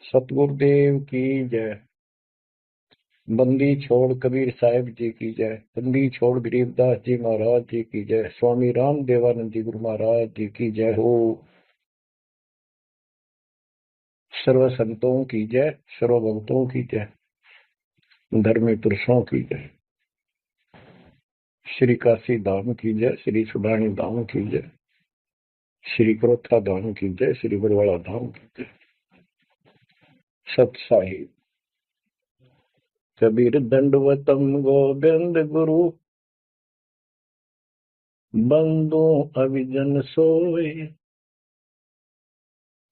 सतगुरुदेव की जय। बंदी छोड़ कबीर साहिब जी की जय। बंदी छोड़ गरीबदास जी महाराज जी की जय। स्वामी राम देवानंद जी गुरु महाराज जी की जय हो। सर्व संतों की जय, सर्व भक्तों की जय, धर्मी पुरुषों की जय। श्री काशी धाम की जय, श्री सुडानी धाम की जय, श्री क्रोथा धाम की जय, श्री बरवाड़ा धाम की जय। सत साहिब कबीर दंडवतम गोविंद गुरु, बंदो अभिजन सोए,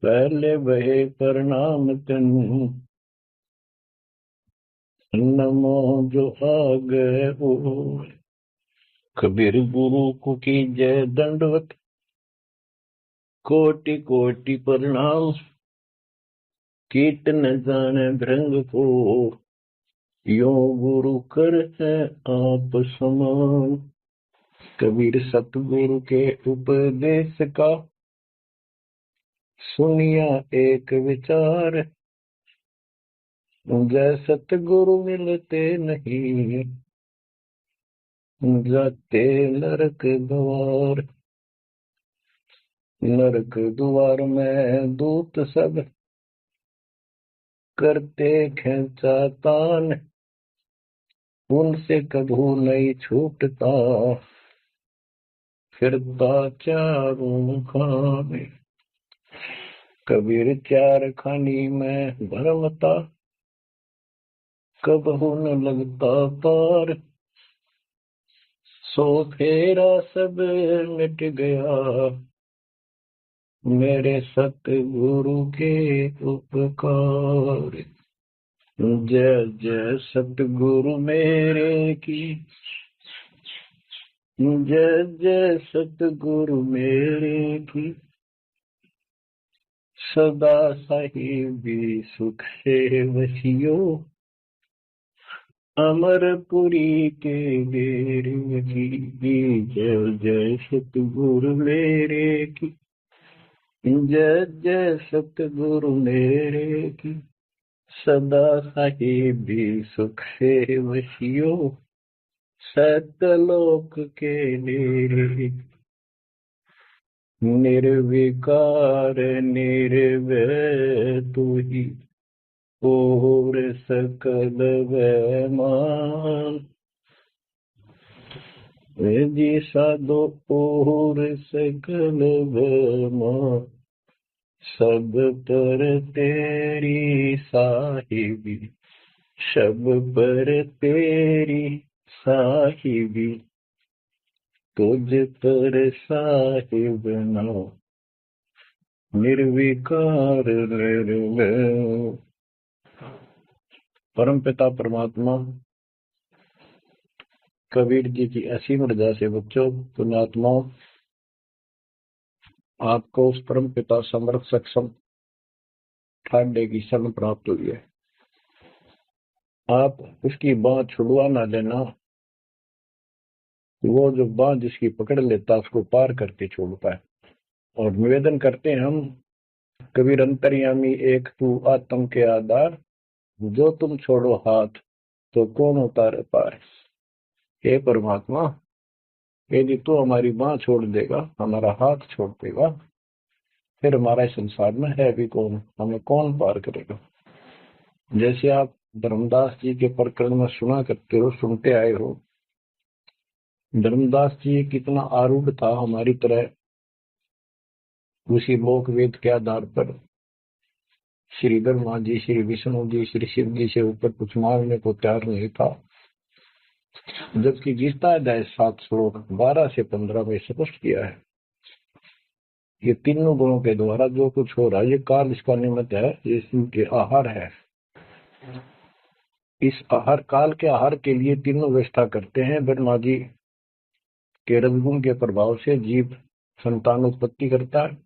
पहले वहे प्रणाम तनु, नमो जो आगे हो। कबीर गुरु को की जय दंडवत, कोटि कोटि प्रणाम, कीट न जाने भृंग को, यो गुरु कर है आप समान। कबीर सतगुरु के उपदेश का, सुनिया एक विचार, जय सतगुरु मिलते नहीं, जाते नरक द्वार। नरक द्वार में दूत सब, करते खेचा तान, उनसे कभू नहीं छूटता, फिरता चारों खाने। कबीर चार खानी में भरमता, कबहू न लगता पार, सो फेरा सब मिट गया, मेरे सतगुरु के उपकार। जय जय सतगुरु मेरे की, जय जय सतगुरु मेरे की, सदा साहिबी सुख से वसियो, अमरपुरी के डेरे की। जय जय सतगुरु मेरे की, जय जय सतगुरु मेरे की, सदा साहिबी सुख से वसियो, सतलोक के डेरे। निर्विकार निर्भय तू ही, और सकल वैमान, जी साधो और सकल वैमान, सब पर तेरी साहिबी, सब पर तेरी साहिबी, तुझ पर साहिब ना, निर्विकार निर्भय। परम पिता परमात्मा कबीर जी की असीम रजा से बच्चों, पुण्यात्माओं, आपको उस परम पिता समर्थ सक्षम ठाडे की शरण प्राप्त हुई है। आप उसकी बांह छुड़वा ना लेना, वो जो बांह जिसकी पकड़ लेता उसको पार करके छोड़ता है। और निवेदन करते हैं हम, कबीर अंतर्यामी एक तू आत्म के आधार, जो तुम छोड़ो हाथ तो कौन उतारे पार। हे परमात्मा, यदि तू हमारी बांह छोड़ देगा, हमारा हाथ छोड़ देगा, फिर हमारा इस संसार में है भी कौन, हमें कौन पार करेगा। जैसे आप धर्मदास जी के प्रकरण में सुना करते हो, सुनते आए हो, धर्मदास जी कितना आरूढ़ था हमारी तरह, उसी लोक वेद के आधार पर श्री ब्रह्मा जी, श्री विष्णु जी, श्री शिव जी से ऊपर कुछ मांगने को तैयार नहीं था। जबकि गीता अध्याय 7 श्लोक 12 से 15 में स्पष्ट किया है, ये तीनों गुणों के द्वारा जो कुछ हो रहा है, ये काल इसका निमित्त है, ये इनके आहार है। इस आहार, काल के आहार के लिए तीनों व्यवस्था करते हैं। ब्रह्मा जी के रजगुण के प्रभाव से जीव संतान उत्पत्ति करता है,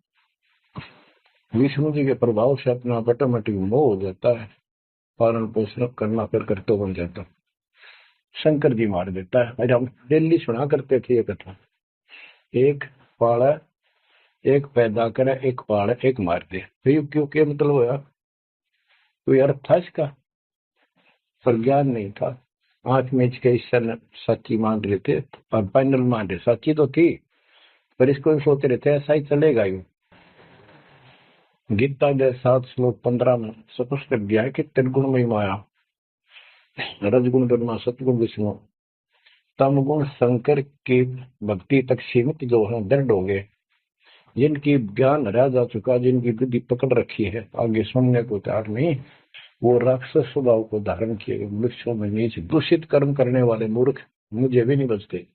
विष्णु जी के प्रभाव से अपना ऑटोमेटिक मोह हो जाता है, पालन पोषण करना फिर कर्तव्य बन जाता है, शंकर जी मार देता है। अरे हम डेली सुना करते थे ये कथा, एक पाड़ा, एक पैदा करे, एक पाड़ा, एक मार दे। क्यों क्या मतलब होया, कोई अर्थ था इसका, पर ज्ञान नहीं था। 8 मैच के हिस्सा सच्ची मान रहे थे और फाइनल मान रहे, सच्ची तो थी पर इसको भी सोच रहे थे ऐसा ही चलेगा। यूं गीता के 7 श्लोक 15 में स्पष्ट कर दिया है कि त्रिगुण में माया, रजगुण ब्रह्मा, सतगुण विष्णु, तम गुण शंकर की भक्ति तक सीमित जो है दृढ़ हो गए, जिनकी ज्ञान हरा जा चुका, जिनकी बुद्धि पकड़ रखी है, आगे सुनने को तैयार नहीं, वो राक्षस स्वभाव को धारण किए वृक्षों में नीच दूषित कर्म करने वाले मूर्ख मुझे भी नहीं बचते।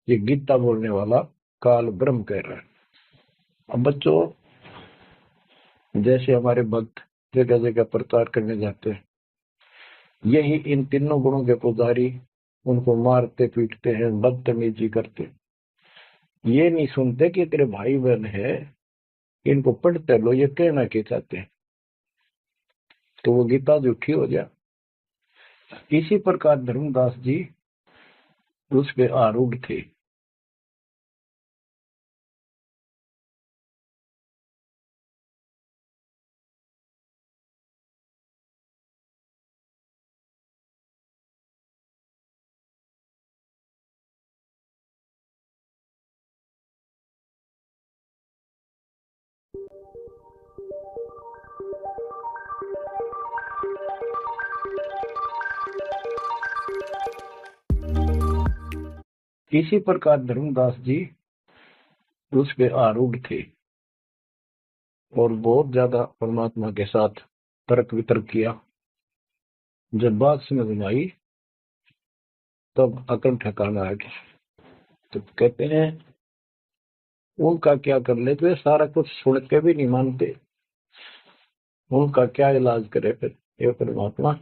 ये गीता बोलने वाला काल ब्रह्म कह रहा है। अब बच्चों, जैसे हमारे भक्त जगह जगह प्रचार करने जाते हैं, यही इन तीनों गुणों के पुजारी उनको मारते पीटते हैं, बदतमीजी करते, ये नहीं सुनते कि तेरे भाई बहन है, इनको पढ़ते लो, ये कहना क्या चाहते हैं, तो वो गीता झूठी हो जाए। इसी प्रकार धर्मदास जी उस पे आरूढ़ थे। इसी प्रकार धर्मदास जी उस पे आरूढ़ थे और बहुत ज्यादा परमात्मा के साथ तर्क वितर्क किया। जब बात समझ में आई तब अकल ठिकाना आ गया। तो कहते हैं उनका क्या कर ले, तो सारा कुछ सुन के भी नहीं मानते, उनका क्या इलाज करे फिर ये परमात्मा।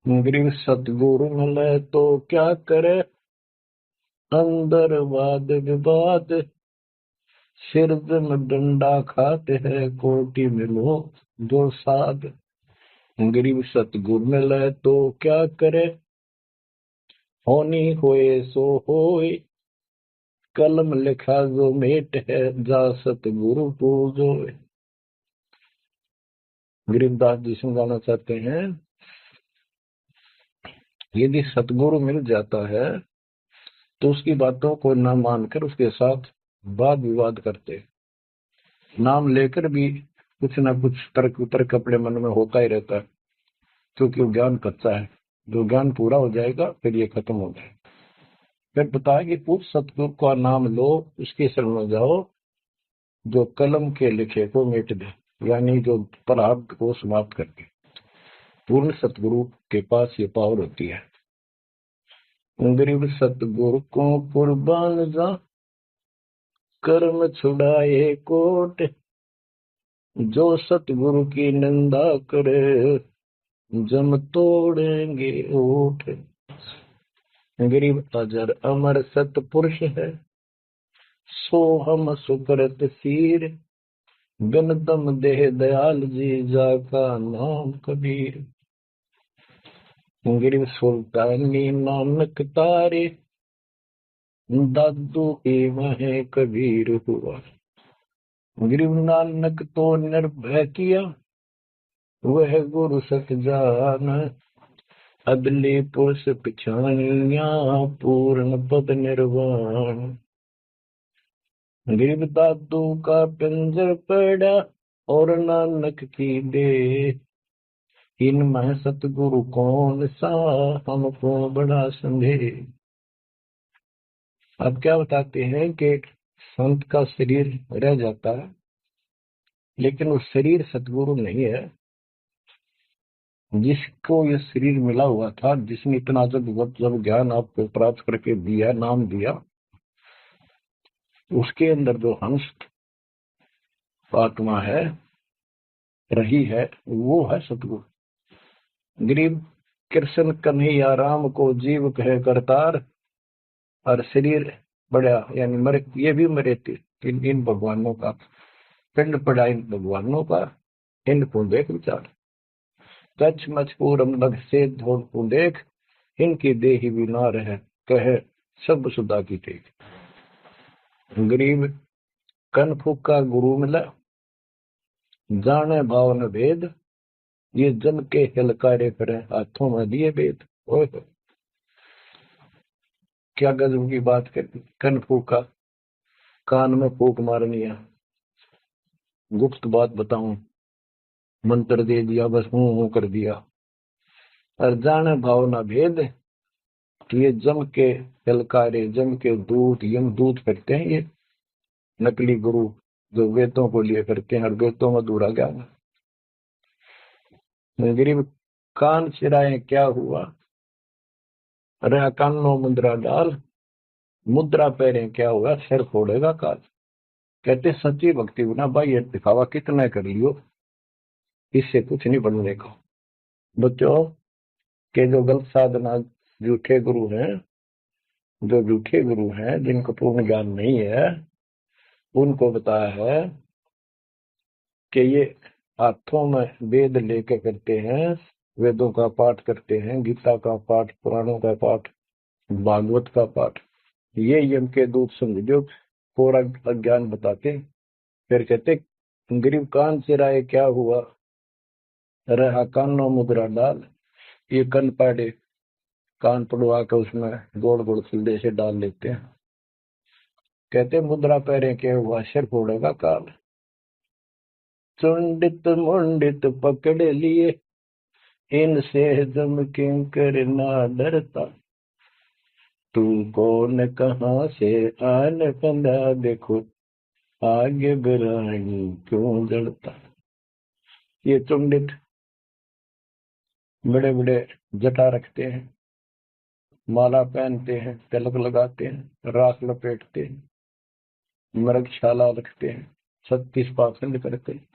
गरीब सतगुरु मिले तो क्या करे, अंदर वाद विवाद, सिर में डंडा खाते हैं, कोटि मिलो दो साध। गरीब सतगुरु मिले तो क्या करे, होनी होए सो होए, कलम लिखा जो मेट है, जा सतगुरु पूजो। गरीबदास जी समझाना चाहते हैं, यदि सतगुरु मिल जाता है तो उसकी बातों को न मानकर उसके साथ वाद विवाद करते, नाम लेकर भी कुछ ना कुछ तर्क वितर्क अपने मन में होता ही रहता है, क्योंकि वो ज्ञान कच्चा है। जो ज्ञान पूरा हो जाएगा फिर ये खत्म हो जाएगा। फिर बताया कि उस सतगुरु का नाम लो, उसके शरण में जाओ, जो कलम के लिखे को मिट दे, यानी जो प्रारब्ध को समाप्त कर दे। पूर्ण सतगुरु के पास ये पावर होती है। गरीब सतगुरु को कुर्बान जा, कर्म छुड़ाए कोट, जो सतगुरु की निंदा करे, जम तोड़ेंगे ओठ। गरीब अजर अमर सतपुरुष है, सो हम सुकृत सीर, बिन दम देह दयाल जी, जाका नाम कबीर। गरीब सुल्तानी नानक तारे, दादू एवं है कबीर हुआ। गरीब नानक तो निर्भय किया, वह गुरु सत जान, अदले पुरुष पिछानिया, पूर्ण पद निर्वाण। गरीब दादू का पिंजर पड़ा, और नानक की दे, इनमें सतगुरु कौन सा, हमको बड़ा संदेह। अब क्या बताते हैं कि संत का शरीर रह जाता है, लेकिन वो शरीर सतगुरु नहीं है। जिसको ये शरीर मिला हुआ था, जिसने इतना जब ज्ञान आपको प्राप्त करके दिया, नाम दिया, उसके अंदर जो हंस आत्मा है, रही है, वो है सतगुरु। गरीब कृष्ण कन्हैया राम को जीव कहे करतार, और शरीर बड़ा यानी मरे, ये भी मरे थे। इन भगवानों का पिंड पड़ा, इन भगवानों का, इनको देख विचार, कच्छ मचपूरम लग से धोल को देख, इनकी देही भी ना रहे, कहे सब सुधा की टेक। गरीब कनफू का गुरु मिला, जाने भावन भेद, ये जल के हिलकारे फिरे, हाथों में लिए वेद। ओए होए, क्या गजब की बात कर दी। कन फूका, कान में फूक मारनी है। गुप्त बात बताऊं, मंत्र दे दिया, बस हूं कर दिया। और जाने भावना भेद, तो ये जम के हिलकारे, जम के दूत, यम दूत करते हैं ये नकली गुरु, जो वेदों को लिए करते हैं और वेदों में अधूरा ज्ञान। गरीब कान चिराए क्या हुआ, रहा कानो मुद्रा डाल, मुद्रा पहरे क्या हुआ, सिर फोड़ेगा काल। कहते सच्ची भक्ति बिना भाई ये दिखावा कितना कर लियो, इससे कुछ नहीं बनने का। बच्चों के जो गलत साधना, झूठे गुरु हैं, जो झूठे गुरु हैं जिनको पूर्ण ज्ञान नहीं है, उनको बताया है कि ये हाथों में वेद लेके करते हैं, वेदों का पाठ करते हैं, गीता का पाठ, पुराणों का पाठ, भागवत का पाठ। ये यम के दूत समझो पूरा अज्ञान बताते। फिर कहते गरीब कान चिराए क्या हुआ, रहा कानों मुद्रा डाल। ये कन पाड़े, कान पड़वा के उसमें गोड़ गोड़ सिल्दे से डाल लेते हैं। कहते मुद्रा पहरे क्या हुआ, सिर फोड़ेगा काल। चुंडित मुंडित पकड़ लिए, इनसे जम किंकर ना डरता। तू कौन कहाँ से आन बंदा, देखो आगे बिरानी क्यों जड़ता। ये चुंडित बड़े बड़े जटा रखते हैं, माला पहनते हैं, तिलक लगाते हैं, राख लपेटते हैं, मृगशाला रखते हैं, 36 पाखंड करते हैं,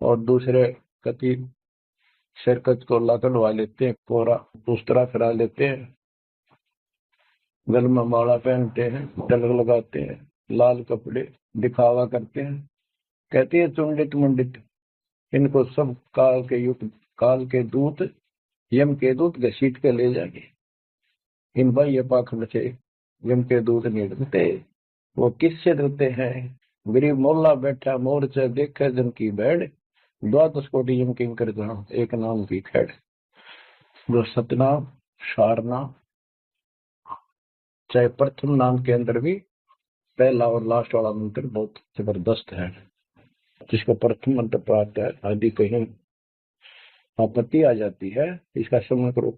और दूसरे कति सिरकत को लकड़वा लेते हैं, कोरा दूसरा फिरा लेते हैं, गल में माला पहनते हैं, तिलक लगाते हैं, लाल कपड़े दिखावा करते हैं। कहते हैं चुंडित मुंडित, इनको सब काल के युग, काल के दूत, यम के दूत घसीट के ले जाएंगे। इन भाई ये पाखंड से यम के दूत नहीं डरते। वो किससे डरते हैं, गरीब मोल्ला बैठा मोर्चा देखे जन की बैड, द्वादश कोटि यम किंकर जान, एक नाम की खैड़। जो सतनाम, सारनाम, चाहे प्रथम नाम के अंदर भी पहला और लास्ट वाला मंत्र बहुत जबरदस्त है। जिसको प्रथम मंत्र प्राप्त है, आदि कहीं आपत्ति आ जाती है, इसका श्रवण करो।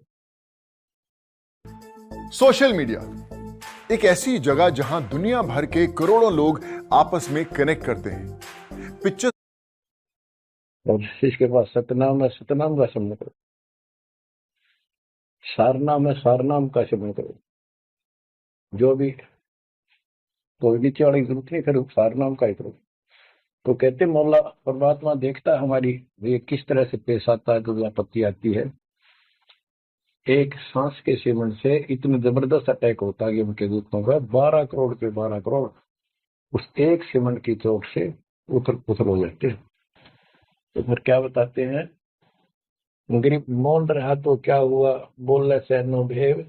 सोशल मीडिया एक ऐसी जगह जहां दुनिया भर के करोड़ों लोग आपस में कनेक्ट करते हैं। पिक्चर और इसके पास सतनाम है, सतनाम का श्रवण करो। सारनाम है, सारनाम का श्रवण करो। जो भी कोई नीचे वाली जरूरत नहीं, फिर सारनाम का ही करो। तो कहते मौला परमात्मा देखता है हमारी ये किस तरह से पेश आता है, जो आपत्ति आती है। एक सांस के सेवन से इतने जबरदस्त अटैक होता है कि उनके दूतों का 12 करोड़ के 12 करोड़ उस एक सेवन की चोट से उथल पुथल हो जाते हैं। तो फिर क्या बताते हैं, गरीब मौन रहा तो क्या हुआ, बोले से नो भेव,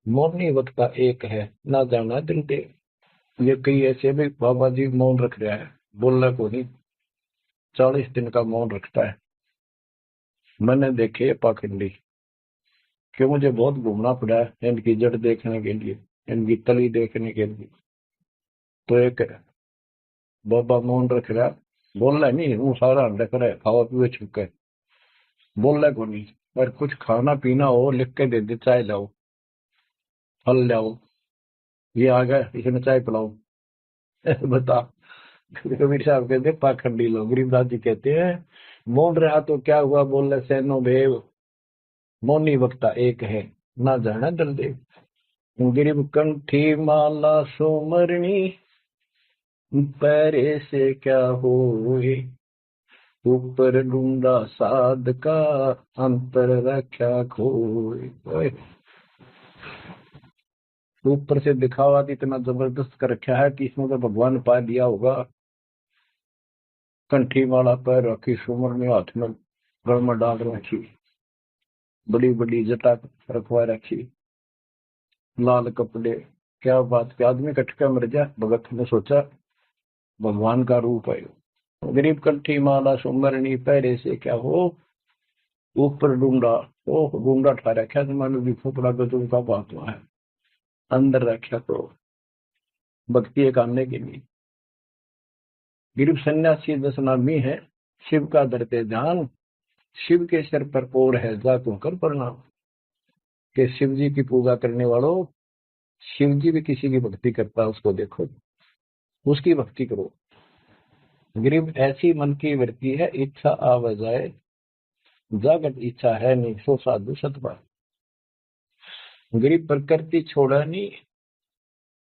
मौनी वक्ता एक है, ना जाना दिल देव। ये कई ऐसे भी बाबा जी मौन रख रहा है, बोलने को नहीं, 40 दिन का मौन रखता है। मैंने देखे पाखंडी, क्यों मुझे बहुत घूमना पड़ा है इनकी जड़ देखने के लिए, इनकी तली देखने के लिए। तो एक बाबा मौन रख रहा, बोल रहा नहीं, वो सारा रख रहा है, खावा पीवे छुपके, बोल रहा को नहीं। पर कुछ खाना पीना हो लिख के दे दे, चाय लाओ, फल लाओ, ये आ गया इसमें चाय पिलाओ। बता, कबीर साहब कहते पाखंडी लोग। गरीबदास जी कहते हैं मौन रहा तो क्या हुआ, बोल रहे सैनो भेव, मौनी वक्ता एक है, ना जाना दल देव। गिरिब कंठी माला सोमरणी, पैरे से क्या होए, ऊपर ढूंढा साध का, अंतर रख्या खोए। ऊपर से दिखावा इतना जबरदस्त कर रखा है कि इसमें तो भगवान पा दिया होगा। कंठी माला पैर रखी, सुमर में हाथ में गल में डाल रखी, बड़ी बड़ी जटा रखवा रखी, लाल कपड़े। क्या बात, के आदमी कटका मर जाए। भगत ने सोचा भगवान का रूप है, गरीब कंठी माला सुमरनी पहरे से क्या हो, ऊपर डूंडा, ओ डूंडा ठा रखा तो मानो भी खोपड़ा को तुमका बात हुआ है, अंदर रखा तो भक्ति करने के लिए। गरीब सन्यासी दशनामी है, शिव का धरते ध्यान, शिव के सिर पर और है जातों कर प्रणाम। के शिव जी की पूजा करने वालों, शिव जी भी किसी की भक्ति करता है, उसको देखो, उसकी भक्ति करो। गरीब ऐसी मन की वृत्ति है, इच्छा आव जाए, जागत इच्छा है नहीं, सो साधु सतपाल। गरीब प्रकृति छोड़ा नहीं,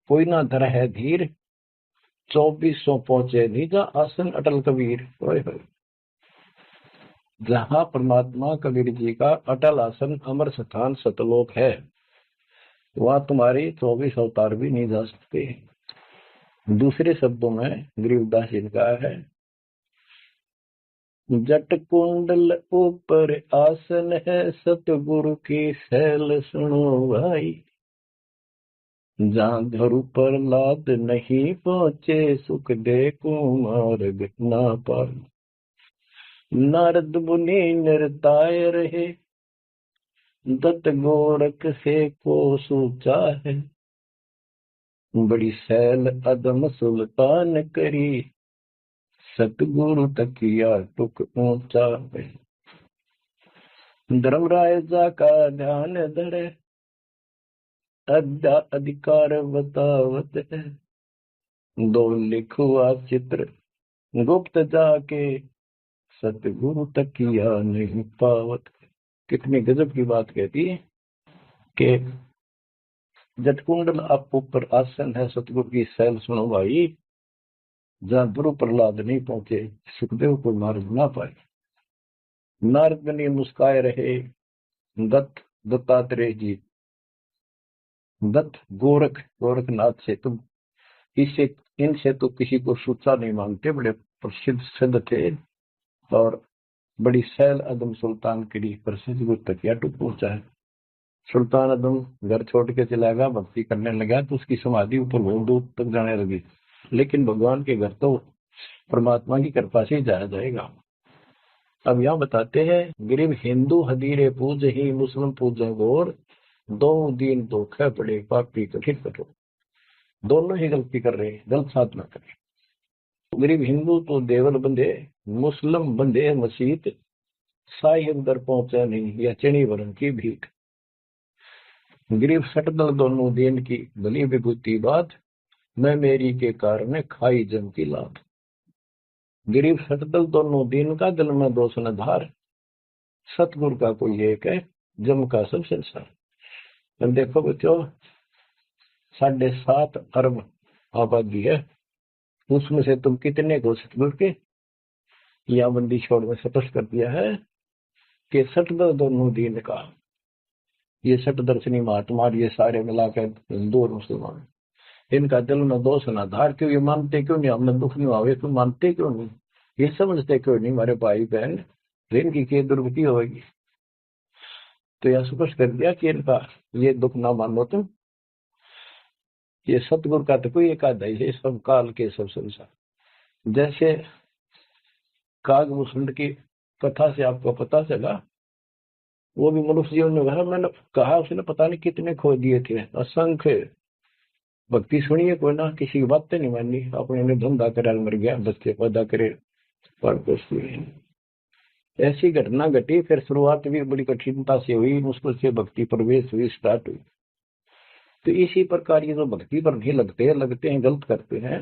कोई ना धर है धीर, 2400 पहुंचे निजा आसन अटल कबीर। जहां परमात्मा कबीर जी का अटल आसन अमर स्थान सतलोक है, वहां तुम्हारी 24 अवतार भी नहीं जा सकते। दूसरे शब्दों में गरीबदास जी ने कहा है, जट कुंडल ऊपर आसन है, सतगुरु की सैल सुनो भाई। जहां धरु पर लाद नहीं पहुंचे, सुख दे कुमार्ग ना पार। नारद मुनि निरताय रहे, दत्त गोरख से को सूचा है। बड़ी सैल अदम सुल्तान करी, सतगुरु तकिया टुक ऊंचा है। धर्मराजा का ध्यान धरे, अधिकार बतावत है। दो लिखुआ चित्र गुप्त जाके, सतगुरु तकिया नहीं पावत। कितनी गजब की बात कहती है कि जटकुंडल आप ऊपर आसन है, सतगुरु की सैल सुनो भाई। जहां ध्रुव प्रहलाद नहीं पहुंचे, सुखदेव को मार्ग ना पाए। नारद मुनि मुस्काए रहे, दत्तात्रेय जी, दत्त गोरखनाथ से तुम इससे इनसे तो किसी को सूचा नहीं मांगते, बड़े प्रसिद्ध सिद्ध थे। और बड़ी सैल अदम सुल्तान की प्रसिद्ध गुरु तकिया टूट पहुंचा है। सुल्तान अदम घर छोड़ के चला गया, भक्ति करने लगा तो उसकी समाधि ऊपर बहुत दूर तक जाने लगी। लेकिन भगवान के घर तो परमात्मा की कृपा से ही जाया जाएगा। अब यहाँ बताते हैं, गरीब हिंदू हदीरे पूज ही, मुस्लिम पूजे गोर, दो दिन धोखे पड़े पापी कठिन कठोर। दोनों ही गलती कर रहे हैं, गलत साथ में करें। गरीब हिंदू तो देवल बंधे, मुस्लिम बंधे मसीत, साई अंदर पहुंचा नहीं, या चणी वरण की भीख। गरीब सटदल दोनों दिन की भली विभूति बात, मैं मेरी के कारण खाई जम की लात। गरीब सटदल दोनों दिन का, दिल में दोष न धार, सतगुरु का कोई एक है, जम का सब संसार। अब देखो बच्चों, 7.5 अरब आबादी है, उसमें से तुम कितने को सतगुरु के या बंदी छोड़ में स्पष्ट कर दिया है कि सटदल दोनों दिन का, ये सटदर्शनी महात्मा, ये सारे मिलाकर हिंदू और मुसलमान, इनका दिल में दोष ना धार। क्यों ये मानते क्यों नहीं, हमने दुख नहीं आवे तो मानते क्यों नहीं, ये समझते क्यों नहीं हमारे भाई बहन, इनकी क्या दुर्गति होगी। तो यह स्पष्ट कर दिया कि इनका ये दुख ना मानो तुम, ये सतगुरु का तो कोई एक आधा ही, सब काल के सब संसार। जैसे कागभूषण की कथा से आपको पता चला, वो भी मनुष्य जीवन में भरा, मैंने कहा उसने पता नहीं कितने खो दिए थे, असंख्य। भक्ति सुनिए, कोई ना किसी की बातें नहीं मानी, अपने ने धंधा करा मर गया, बच्चे पैदा करे पर कुछ नहीं। ऐसी घटना घटी, फिर शुरुआत भी बड़ी कठिनता से हुई, मुश्किल से भक्ति प्रवेश हुई, स्टार्ट हुई। तो इसी प्रकार ये जो भक्ति पर नहीं लगते हैं गलत करते हैं,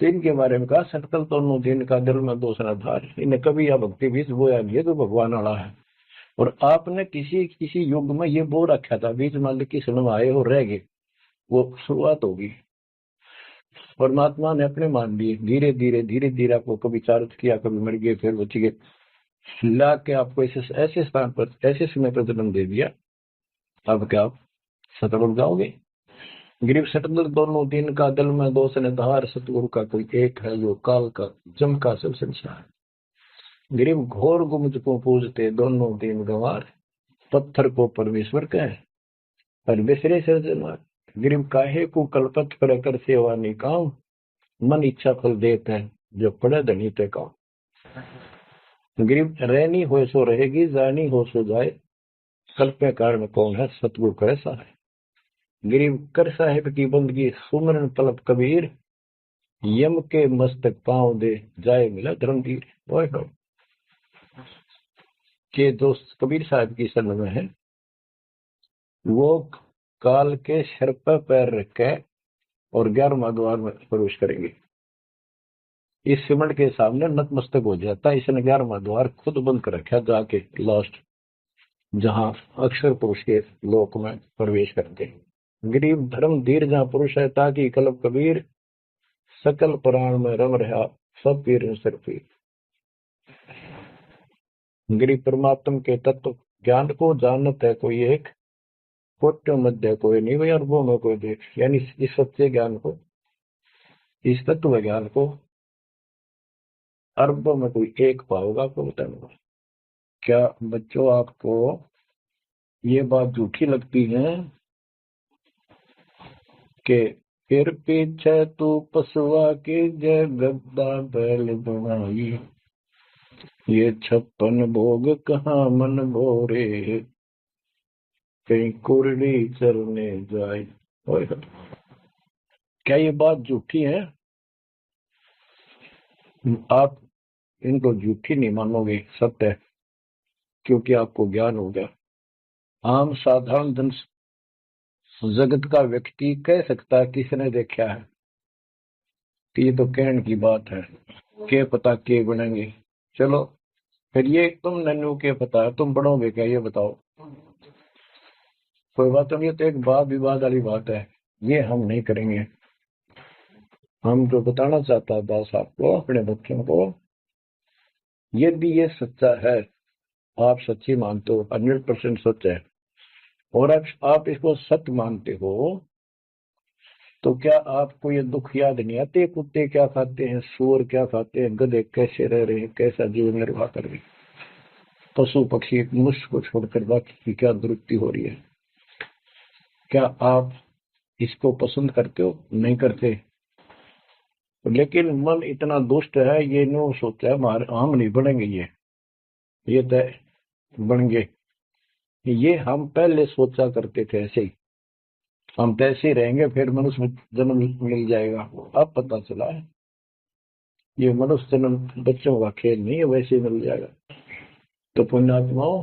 तो इनके बारे में कहा, सकल तो दिन का दिल में दोष न धार, इन्हें कभी यह भक्ति बीज बोया नहीं है तो भगवान वाला है। और आपने किसी युग में ये बो रखा था, बीच मान की सुन आए और रह गए, वो शुरुआत होगी। परमात्मा ने अपने मान लिए, धीरे धीरे आपको कभी चार्ज किया, कभी मर गए, फिर बच गए, ला के आपको ऐसे स्थान पर, ऐसे समय पर जन्म दे दिया। अब क्या आप सतल उठ जाओगे। गरीब सटदल दोनों दिन का, दिल में दोष ने धार, सतगुरु का कोई एक है, जो काल का जम का सब संसार। गरीब घोर गुमज को पूजते, दोनों दिन गंवार, पत्थर को परमेश्वर कहे पर बिसरे सृजनहार। गरीब काहे को कलपत कर सेवा निकाम, मन इच्छा फल देता है, जो पड़े धनी ते काम। गरीब रहनी हो सो रहेगी, जानी हो सो जाए, कल्पे कारण कौन है, सतगुरु कैसा है। गरीब कर साहिब की बंदगी, सुमरन तलब कबीर, यम के मस्तक पांव दे, जाए मिला धर्मवीर। ओए हो के दोस्त कबीर साहब की शरण में है, वो काल के सिर पर पैर रख के और 11वां द्वार में प्रवेश करेंगे। इस सिमट के सामने नतमस्तक हो जाता है। इसने 11वां द्वार खुद बंद कर रखा, जाके लास्ट जहां अक्षर पुरुष के लोक में प्रवेश करते हैं। गरीब धर्म धीर जहां पुरुष है, ताकि कलब कबीर, सकल प्राण में रम रहा, सब पीर सिर पीर। गरीब परमात्म के तत्व ज्ञान को जानत है कोई एक, कोटि मध्य कोई नहीं, भाई अरबों में कोई देख। यानी इस सच्चे ज्ञान को, इस तत्व ज्ञान को अरबों में कोई एक पाओगा, आपको बताऊंगा। क्या बच्चों आपको ये बात झूठी लगती है कि फिर पीछे तू पसुआ की जय गद्दा बैल बनाई, ये 56 भोग कहाँ मन भोरे, कहीं कुरली चरने जाए। क्या ये बात झूठी है? आप इनको झूठी नहीं मानोगे, सत्य है, क्योंकि आपको ज्ञान हो गया। आम साधारण जन जगत का व्यक्ति कह सकता है किसने देखा है कि ये तो कहने की बात है, के पता के बनेंगे। चलो फिर ये तुम नन्नू के पता है, तुम बढ़ोगे क्या, ये बताओ। कोई बात नहीं, तो एक वाद विवाद वाली बात है, ये हम नहीं करेंगे। हम जो बताना चाहता है बस आपको, अपने बच्चों को, यदि ये सच्चा है, आप सच्ची मानते हो, 100% सच है, और आप इसको सत्य मानते हो, तो क्या आपको ये दुख याद नहीं आते? कुत्ते क्या खाते हैं, सूअर क्या खाते हैं, गधे कैसे रह रहे हैं, कैसा जीवन निर्वाह कर रहे हैं, पशु पक्षी मनुष्य को छोड़कर बाकी की क्या दुरुक्ति हो रही है। क्या आप इसको पसंद करते हो? नहीं करते। लेकिन मन इतना दुष्ट है, ये नो सोचा है हम नहीं बनेंगे, ये तय बन गए। ये हम पहले सोचा करते थे ऐसे ही, हम तो ऐसे ही रहेंगे, फिर मनुष्य जन्म मिल जाएगा। अब पता चला है ये मनुष्य जन्म बच्चों का खेल नहीं है, वैसे ही मिल जाएगा। तो पुण्यात्माओं,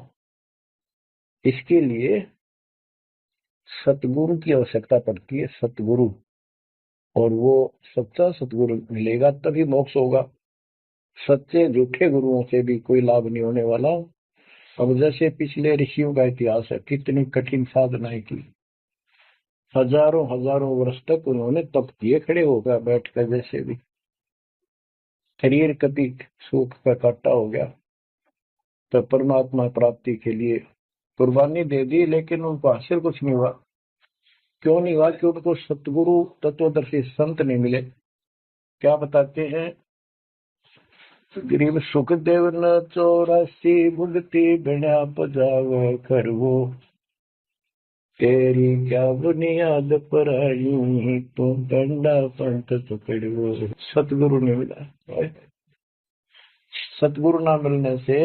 इसके लिए सतगुरु की आवश्यकता पड़ती है, सतगुरु। और वो सच्चा सतगुरु मिलेगा तभी मोक्ष होगा। सच्चे झूठे गुरुओं से भी कोई लाभ नहीं होने वाला। अब जैसे पिछले ऋषियों का इतिहास है, कितनी कठिन साधनाएं की, हजारों हजारों वर्ष तक उन्होंने तप किए, खड़े होकर बैठकर, जैसे भी शरीर कभी सूख कर काटा हो गया, तो परमात्मा प्राप्ति के लिए कुर्बानी दे दी, लेकिन उनको हासिल कुछ नहीं हुआ। क्यों नहीं हुआ? कि उनको सतगुरु तत्वदर्शी संत नहीं मिले। क्या बताते हैं? गरीब सुखदेव न 84 भुगती, बिना पजावे खरवो, तेरी क्या बुनियाद पर आई, तू डंडा पंथ पकड़ो। सतगुरु नहीं मिला। सतगुरु ना मिलने से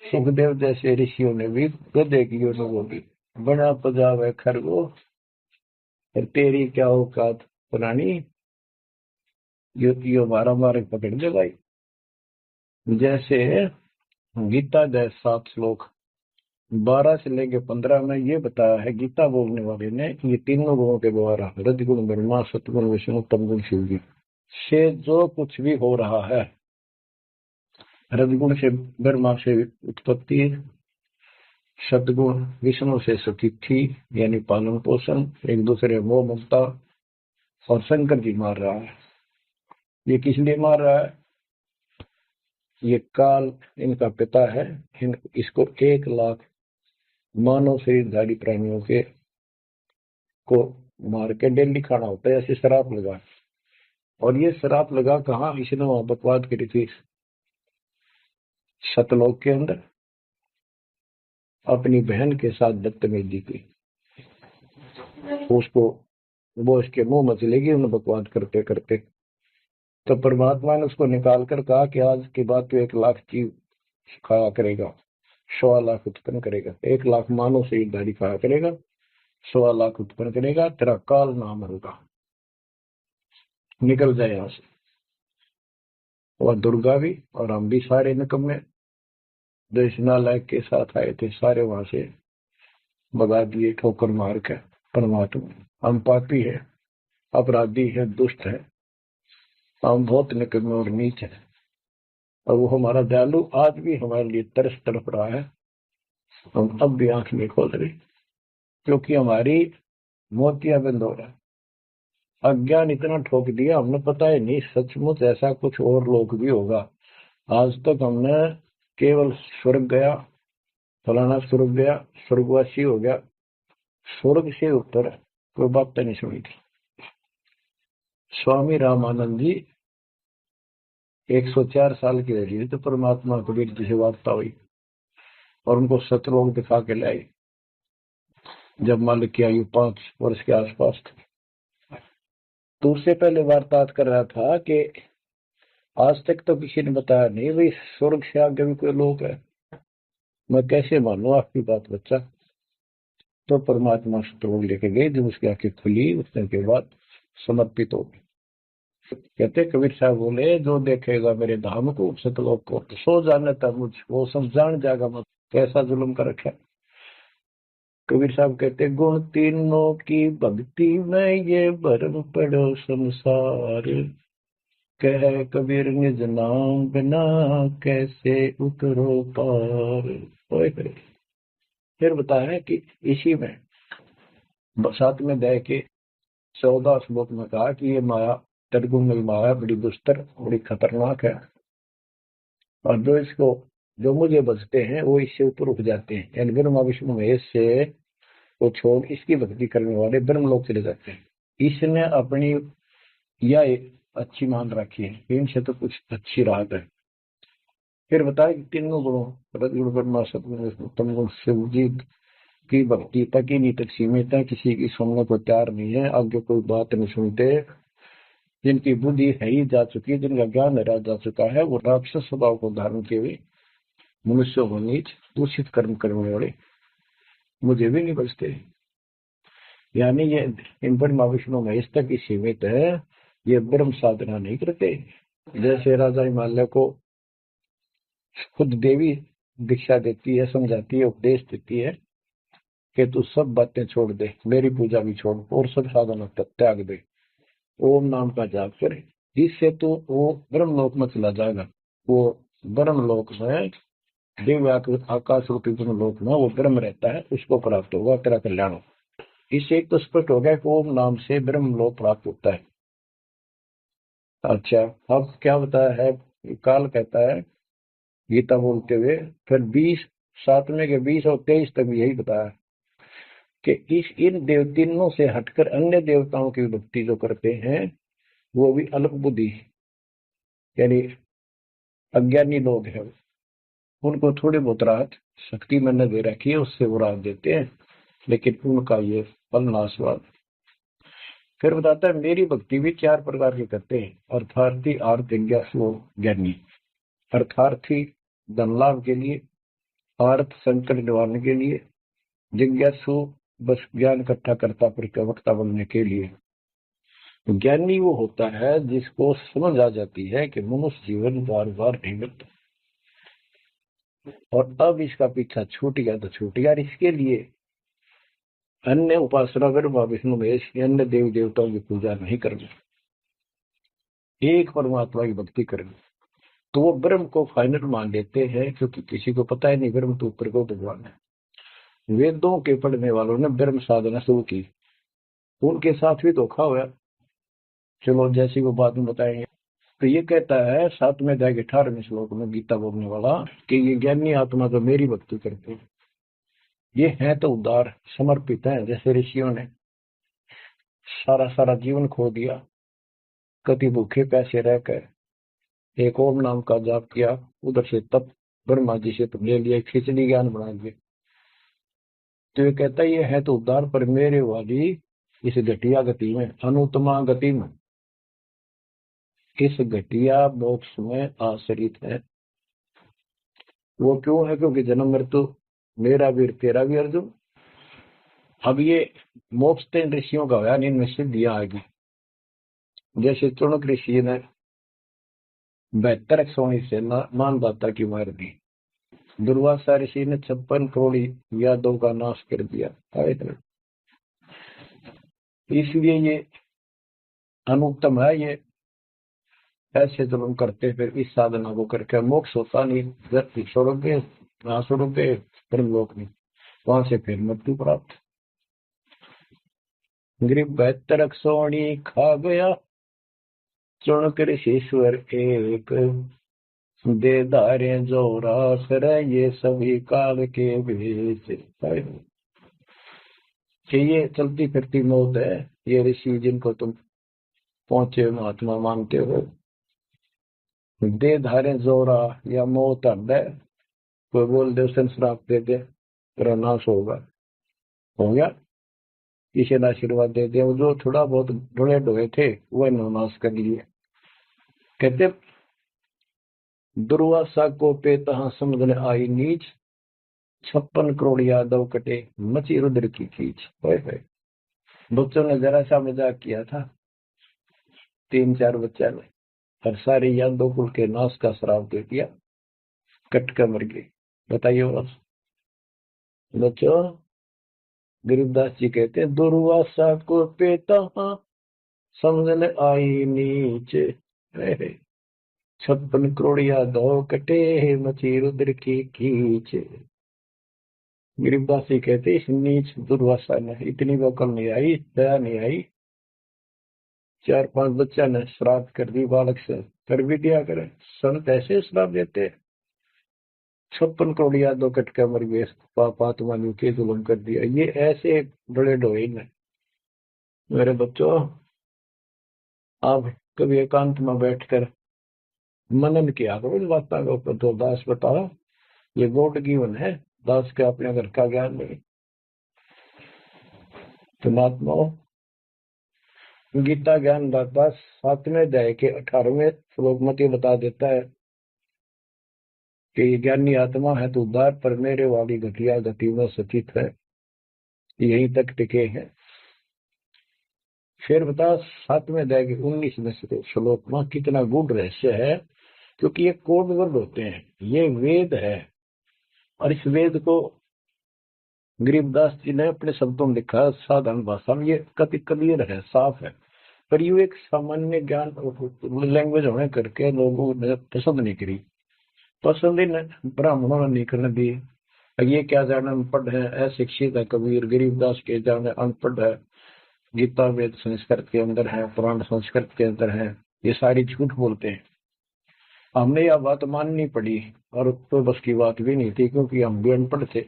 सुखदेव जैसे ऋषियों ने भी गधे की अनुभूति, बना पजावे खरगो, तेरी क्या औकात पुरानी, यो मारा मारे पकड़ दे भाई। जैसे गीता जय 7 श्लोक 12 से लेके 15 में ये बताया है गीता बोलने वाले ने कि ये तीनों गुणों के द्वारा, रजगुण ब्रह्मा, सतगुण विष्णु, तमगुण शिव जी से जो कुछ भी हो रहा है, रजगुण से ब्रह्मा से उत्पत्ति, सतगुण विष्णु से सतिथि यानी पालन पोषण, एक दूसरे मोह ममता, और शंकर जी मार रहा है। ये किस लिए मार रहा है? ये काल इनका पिता है। इसको 1 लाख मानव शरीरधारी प्राणियों के को मार के डेली खाना होता है, ऐसे शराब लगा। और ये शराब लगा कहाँ? इसने वहां बकवाद करी थी सतलोक के अंदर, अपनी बहन के साथ बदतमीजी की। उसको वो इसके मुंह में चलेगी उन्हें बकवाद करते करते। तो परमात्मा ने उसको निकाल कर कहा कि आज के बाद तू 1,00,000 चीज खाया करेगा, 1,00,000 उत्पन्न करेगा, 1,00,000 मानव शरीरधारी खाया करेगा, 1,00,000 उत्पन्न करेगा, तेरा काल नाम होगा, निकल जाए यहां से। और दुर्गा भी और हम भी सारे निकम्मे जो इस नालायक के साथ आए थे सारे वहां से भगा दिए ठोकर मार के। परमात्मा हम पापी है, अपराधी है, दुष्ट है, हम बहुत निकम्मे और नीच है, और वो हमारा दयालु आज भी हमारे लिए तरस तड़प रहा है। हम अब भी आंख नहीं खोल रहे क्योंकि हमारी मोतियां बंद हो रहा है। अज्ञान इतना ठोक दिया, हमने पता ही नहीं सचमुच ऐसा कुछ और लोग भी होगा। आज तक हमने केवल स्वर्ग गया, फलाना स्वर्ग गया, स्वर्गवासी हो गया, स्वर्ग से ऊपर कोई बात नहीं सुनी थी। स्वामी रामानंद जी 104 साल के रहे तो परमात्मा कबीर जी से वार्ता हुई और उनको सतलोक दिखा के लाई जब मालिक की आयु 5 वर्ष के आसपास थी। तो उससे पहले वार्तालाप कर रहा था कि आज तक तो किसी ने बताया नहीं भाई स्वर्ग से आगे भी कोई लोग है, मैं कैसे मानूं आपकी बात बच्चा। तो परमात्मा सतलोक लेके गए, जब उसकी आंखें खुली उतने के बाद समर्पित हो गई। कहते कबीर साहब बोले जो देखेगा मेरे धाम को सतलोक को तो सो जाने तक मुझ वो सब जान जाएगा मत कैसा जुल्म कर रखा है। कबीर साहब कहते गुण तीनों की भक्ति में ये भरम पड़ो संसार, कह कबीर निज नाम बिना कैसे उतरो पार। फिर बताया है कि इसी में 7वें अध्याय के 14 श्लोक में कहा कि ये माया तर्गुण माया बड़ी दुस्तर बड़ी खतरनाक है, और जो मुझे बचते हैं वो इससे ऊपर उठ जाते हैं, यानी ब्रह्मा विष्णु महेश से वो छोड़ इसकी भक्ति करने वाले ब्रह्म लोक चले जाते हैं। इसने अपनी यह अच्छी मान रखी है, इनसे तो कुछ अच्छी राहत है। फिर बताया कि तीनों गुणों रजगुण ब्रह्मा सतगुण उत्तम गुण शिव जी की भक्ति तक ही नहीं तक सीमित है, किसी की सुनने को तैयार नहीं है, आगे कोई बात नहीं सुनते, जिनकी बुद्धि है ही जा चुकी है, जिनका ज्ञान हरा जा चुका है, वो राक्षस स्वभाव को धारण किए हुए मनुष्यों को नीच दूषित कर्म करने वाले मुझे भी नहीं बचते। यानी ये इन ब्रह्मा विष्णु महेश तक ही सीमित है, ये ब्रह्म साधना नहीं करते। जैसे राजा हिमालय को खुद देवी दीक्षा देती है, समझाती है, उपदेश देती है कि तू सब बातें छोड़ दे, मेरी पूजा भी छोड़ और सब साधना त्याग दे, ओम नाम का जाप करे, जिससे तो वो ब्रह्मलोक में चला जाएगा। वो ब्रह्मलोक में दिव्य आकाश रूपी ब्रह्मलोक में वो ब्रह्म रहता है, उसको प्राप्त होगा, तेरा कल्याण हो। इससे एक तो स्पष्ट हो गया कि ओम नाम से ब्रह्मलोक प्राप्त होता है। अच्छा, अब क्या बताया है, काल कहता है गीता बोलते हुए, फिर 20 7वें के 20 और 23 तक भी यही बताया कि इन तीनों से हटकर अन्य देवताओं की भक्ति जो करते हैं वो भी अल्प बुद्धि यानी अज्ञानी लोग हैं, उनको थोड़ी बहुत राहत शक्ति मैंने दे रखी है, उससे वो राहत देते हैं, लेकिन उनका ये फल नाशवान। फिर बताता है मेरी भक्ति भी 4 प्रकार की करते हैं, अर्थार्थी, आर्थ, जिज्ञासु, ज्ञानी। अर्थार्थी धन लाभ के लिए, आर्थ संकट निवारण के लिए, जिज्ञासु बस ज्ञान इकट्ठा करता प्रवक्ता बनने के लिए। ज्ञानी वो होता है जिसको समझ आ जाती है कि मनुष्य जीवन बार बार नहीं मिलता और अब इसका पीछा छूट गया तो छूट गया, इसके लिए अन्य उपासना ब्रह्मा विष्णु महेश अन्य देवी देवताओं की पूजा नहीं करनी, एक परमात्मा की भक्ति करनी। तो वो ब्रह्म को फाइनल मान लेते हैं, क्योंकि किसी को पता ही नहीं ब्रह्म तो ऊपर को भगवान है। वेदों के पढ़ने वालों ने ब्रह्म साधना शुरू की, उनके साथ भी धोखा हुआ। चलो जैसी वो बात में बताएंगे। तो ये कहता है 7वें अध्याय के 18वें श्लोक में गीता बोलने वाला कि ये ज्ञानी आत्मा तो मेरी भक्ति करते हैं, ये है तो उदार समर्पित है, जैसे ऋषियों ने सारा जीवन खो दिया, कति भूखे पैसे रहकर एक ओम नाम का जाप किया, उधर से तप ब्रह्मा जी से ले लिया, खिचड़ी ज्ञान बना दिया। तो ये कहता है ये है तो उद्धार, पर मेरे वाली इस घटिया गति में अनुत्तमा गति में इस घटिया मोक्ष में आश्रित है। वो क्यों है? क्योंकि जन्म मृत्यु मेरा भी तेरा भी अर्जुन। अब ये मोक्ष तीन ऋषियों का होया, इनमें सिद्धियां आएगी। जैसे चुनक ऋषि ने 72 सोनी से मानदाता की मार दी। दुर्वासा ऋषि ने 56 करोड़ यादव का नाश कर दिया। इसलिए ये अनुत्तम है। ये ऐसे जुल्म करते फिर इस साधना को करके मोक्ष होता नहीं, व्यक्ति छोड़ोगे ना छोड़ोगे ब्रह्मलोक में, वहां से फिर मृत्यु प्राप्त। गरीब 72 सोनी खा गया चुनक ऋषीश्वर एक, दे धारे जो रास ये सभी काल के बीच। कि ये चलती फिरती मौत है। ये ऋषि जिनको तुम पहुंचे महात्मा मानते हो, दे धारे जोरा या मौत हृदय, कोई बोल दे उसे श्राप दे दे तेरा नाश होगा, हो गया। किसी ने आशीर्वाद दे दिया, जो थोड़ा बहुत ढोए ढोए थे वह नाश कर लिए। कहते दुर्वासा को पेतहा समझने आई नीच, 56 करोड़ यादव कटे मची रुद्र की खींच। बच्चों ने जरा सा मजाक किया था, 3-4 बच्चा ने, और सारे यादव कुल के नाश का श्राप दे दिया, कट कर मर गए। बताइए बस बच्चों। गरीबदास जी कहते हैं दुर्वासा को पेतहा समझने आई नीचे, 56 करोड़ यादव कटे मची रुद्र की खींच। गरीबदास जी कहते इस नीच दुर्वासा ने इतनी वकल नहीं आई, दया नहीं आई। 4-5 बच्चा ने श्राप कर दी, बालक से कर भी दिया करे। संत ऐसे श्राप देते, 56 करोड़ यादव कट के मर गए, पापात्मा ने के जुल्म कर दिया। ये ऐसे बड़े डोए ने। मेरे बच्चों, आप कभी एकांत में बैठकर मनन किया करो इस बात का ऊपर। तो दास बताओ, ये गॉड गिवन है, दास का अपने घर का ज्ञान नहीं। तो महात्माओं, गीता ज्ञान दाता 7वें अध्याय के 18वें श्लोक में ये बता देता है कि ज्ञानी आत्मा है तो उद्धार पर मेरे वाली घटिया गति में सचित है, यहीं तक टिके हैं। फिर बता 7वें अध्याय के 19वें श्लोक में कितना गूढ़ रहस्य है, क्योंकि ये कोड वर्ड होते हैं, ये वेद है। और इस वेद को गरीबदास जी ने अपने शब्दों में लिखा, साधारण भाषा में, ये कति क्लियर है, साफ है। पर ये एक सामान्य ज्ञान लैंग्वेज होने करके लोगों ने पसंद नहीं करी, पसंद ही ब्राह्मणों ने नहीं करने दी। ये क्या जाने अनपढ़ है, अशिक्षित है कबीर, गरीबदास के जाने अनपढ़ है, गीता वेद संस्कृत के अंदर है, पुराण संस्कृत के अंदर है, ये सारी झूठ बोलते हैं। हमने यह बात माननी पड़ी, और तो बस की बात भी नहीं थी, क्योंकि हम भी अनपढ़ थे।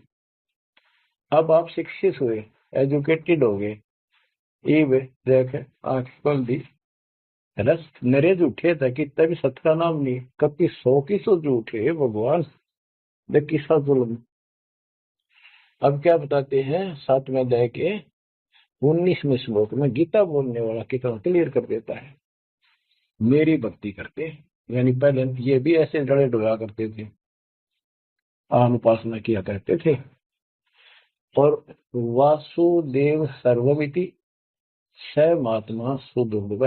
अब आप शिक्षित हुए, एजुकेटेड हो गए, ये देख आंख खोल दी, रस नरे झूठे था कि तभी सत का नाम नहीं, कभी 100 की 100 झूठे भगवान, देख किसा जुल्म। अब क्या बताते हैं 7वें अध्याय के 19वें श्लोक में, गीता बोलने वाला कितना क्लियर कर देता है। मेरी भक्ति करते, यानी पहले ये भी ऐसे जड़े डोया करते थे, उपासना किया करते थे। और वासुदेव सर्वमिति स महात्मा सुदुर्लभ।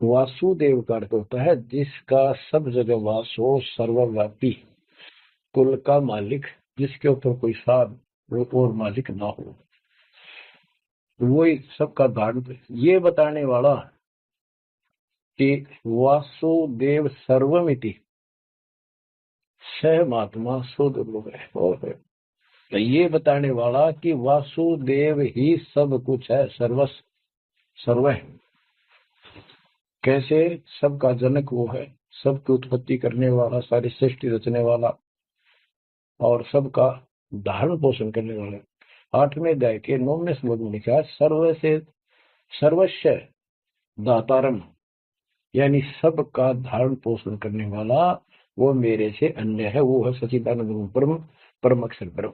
वासुदेव का अर्थ होता है जिसका सब जगह वास हो, सर्वव्यापी, कुल का मालिक, जिसके ऊपर कोई साध और मालिक ना हो, वही सबका धारण। ये बताने वाला कि वासुदेव सर्वमिति स महात्मा सुदुर्लभ है। और ये बताने वाला कि वासुदेव ही सब कुछ है, सर्व है। कैसे? सबका जनक वो है, सबकी उत्पत्ति करने वाला, सारी सृष्टि रचने वाला, और सबका धारण पोषण करने वाला। 8वें अध्याय के 9वें श्लोक में लिखा है, सर्व से सर्वस्व दातारम, यानी सबका धारण पोषण करने वाला वो मेरे से अन्य है, वो है सच्चिदानंद ब्रह्म, परम अक्षर ब्रह्म।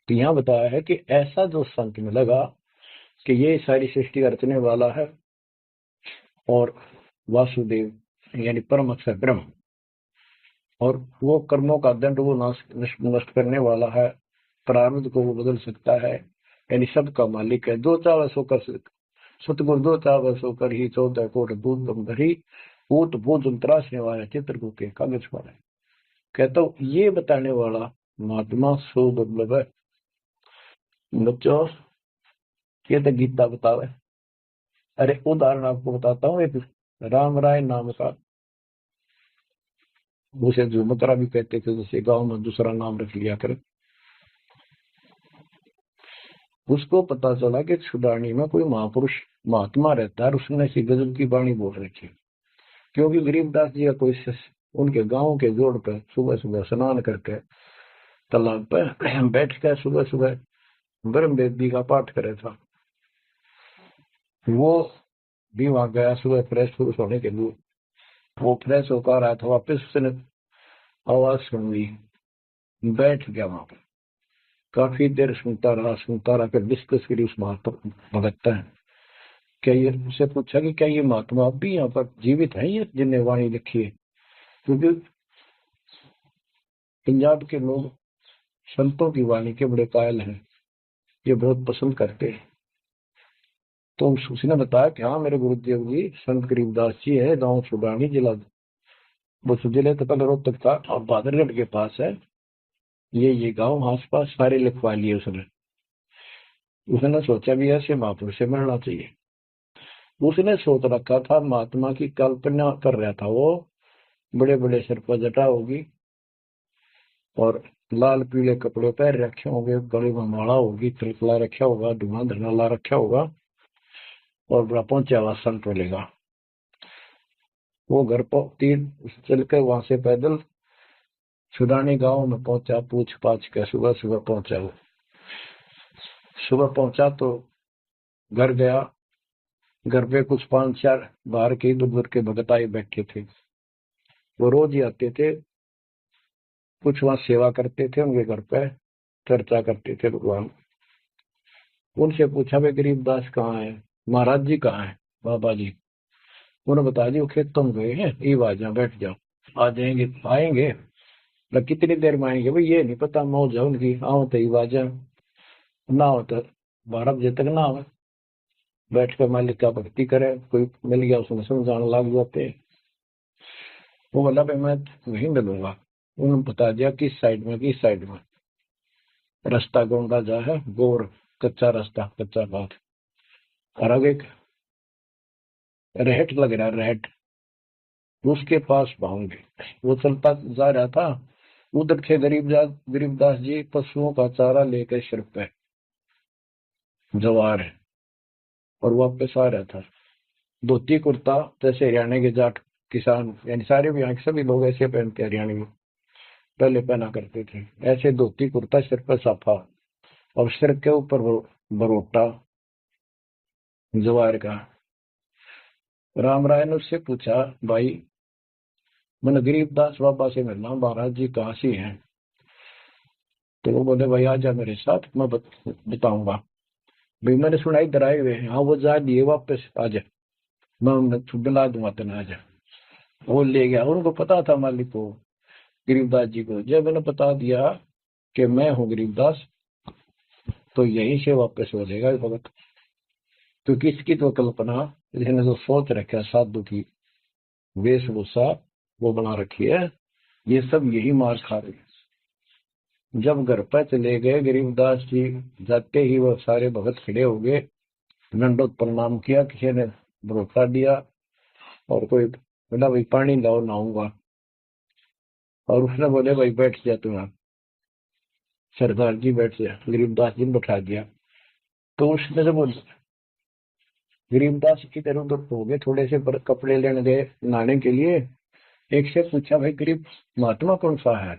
तो यहाँ बताया है कि ऐसा जो संत में लगा कि ये सारी सृष्टि रचने वाला है, और वासुदेव यानी परम अक्षर ब्रह्म, और वो कर्मों का दंड वो नष्ट करने वाला है, प्रारब्ध को वो बदल सकता है, यानी सबका मालिक है। दो चावल सोकर सतगुरु दो चावल सोकर ही 14 कोट भूत धरी, भूत भूत त्रासने वाला चित्रकूट के कागज पर है। कहता हूँ ये बताने वाला महात्मा सो दुर्लभ है। बच्चों ये तो गीता बतावे। अरे उदाहरण आपको बताता हूँ, एक राम राय नाम का, उसे झुमकरा भी कहते थे, जैसे गांव में दूसरा नाम रख लिया कर। उसको पता चला कि छुड़ानी में कोई महापुरुष महात्मा रहता है, उसने ऐसी गजब की वाणी बोल रखी। क्योंकि गरीबदास जी का कोई उनके गांव के जोड़ पर सुबह सुबह स्नान करके तालाब पर बैठ कर सुबह सुबह ब्रह्म वेदी का पाठ करे था। वो भी वहां गया सुबह फ्रेश होने के लिए। वो फ्रेश होकर आया था, वापिस उसने आवाज सुन ली, बैठ गया वहां पर, काफी देर सुनता रहा, फिर डिस्कस करी उस महात्मा भगत है। क्या ये उससे पूछा कि क्या ये महात्मा अब भी यहाँ पर जीवित है, ये जिन्हें वाणी लिखी है? क्योंकि पंजाब के लोग संतों की वाणी के बड़े कायल हैं, ये बहुत पसंद करते हैं। तो उसने बताया कि हाँ मेरे गुरुदेव जी संत गरीबदास जी है, गांव सुडानी, जिला वो जिले तो कल रोहतक था और बादरगढ़ के पास है। ये गांव आस पास सारे लिखवा लिए उसने। उसने सोचा भी ऐसे महापुरुष से मिलना चाहिए। उसने सोच रखा था, महात्मा की कल्पना कर रहा था वो, बड़े बड़े सिर पर जटा होगी और लाल पीले कपड़े पहन रखे होंगे, गले में माला होगी, त्रिकला रखा होगा, धुआं धरना ला रखा होगा और बड़ा पहुंचा हुआ संत मिलेगा। वो घर पर तीन चल कर वहां से पैदल सुडानी गांव में पहुंचा, पूछ पाछ के सुबह सुबह पहुंचा। वो सुबह पहुंचा तो घर गया। घर पे कुछ 5-4 बाहर के इधर उधर के भगत आए बैठे थे। वो रोज ही आते थे, कुछ वहां सेवा करते थे, उनके घर पे चर्चा करते थे भगवान। उनसे पूछा भाई गरीबदास कहाँ है, महाराज जी कहाँ है, बाबा जी? उन्होंने बताया जी वो खेतों में गए हैं, ये आ जाओ, बैठ जाओ, आ जाएंगे, आएंगे ना कितनी देर में आएंगे भाई ये नहीं पता, मौज है उनकी, आओ तो ही आ जाओ, ना हो तो 12 बजे तक ना हो, बैठ कर मालिक का भक्ति करे, कोई मिल गया उसमें समझाने लग जाते। वो बोला भाई मैं वहीं मिलूंगा। उन्होंने बता दिया किस साइड में रास्ता गोंडा जा है, गोर कच्चा रास्ता, कच्चा बात, और आगे रहट लग रहा है, रहट, उसके पास पाऊंगे। वो चलता जा रहा था, उधर थे गरीबदास जी पशुओं का चारा लेकर सिर पे जवार है, और वापस आ रहा था। धोती कुर्ता जैसे हरियाणा के जाट किसान, यानी सारे भी यहाँ के सभी लोग ऐसे पहनते, हरियाणा में पहले पहना करते थे ऐसे, धोती कुर्ता, सिर पर साफा और सिर के ऊपर बरोटा जवार का। राम राय ने उससे पूछा भाई मैंने गरीबदास बाबा से मिलना, महाराज जी कहाँ से हैं? तो वो बोले भाई आ जा मेरे साथ, मैं बताऊंगा। भाई मैंने सुना इधर आए हुए हैं, हाँ वो जा दिए वापस, आ जा, मैं बुला दूंगा तेना, आ जा। वो ले गया। उनको पता था मालिक को, गरीबदास जी को। जब मैंने बता दिया कि मैं हूँ गरीबदास, तो यहीं से वापस हो जाएगा भगत। क्योंकि इसकी तो कल्पना, इसने जो सोच रखा साधु की वेशभूषा वो बना रखी है, ये सब यही मार खा रहे हैं। जब घर पर चले गए गरीबदास जी, जाते ही वो सारे भगत खड़े हो गए, दंडोत प्रणाम किया, किसी ने भरोसा दिया और कोई बोला भाई पानी लाओ नहाऊंगा, और उसने बोले भाई बैठ जा तू यहाँ, सरदार जी बैठ जा। गरीबदास जी ने बैठा दिया। तो उसने जब गरीबदास इधर उधर हो गए, थोड़े से कपड़े लेने गए नहाने के लिए, एक से पूछा भाई गरीब महात्मा कौन सा है?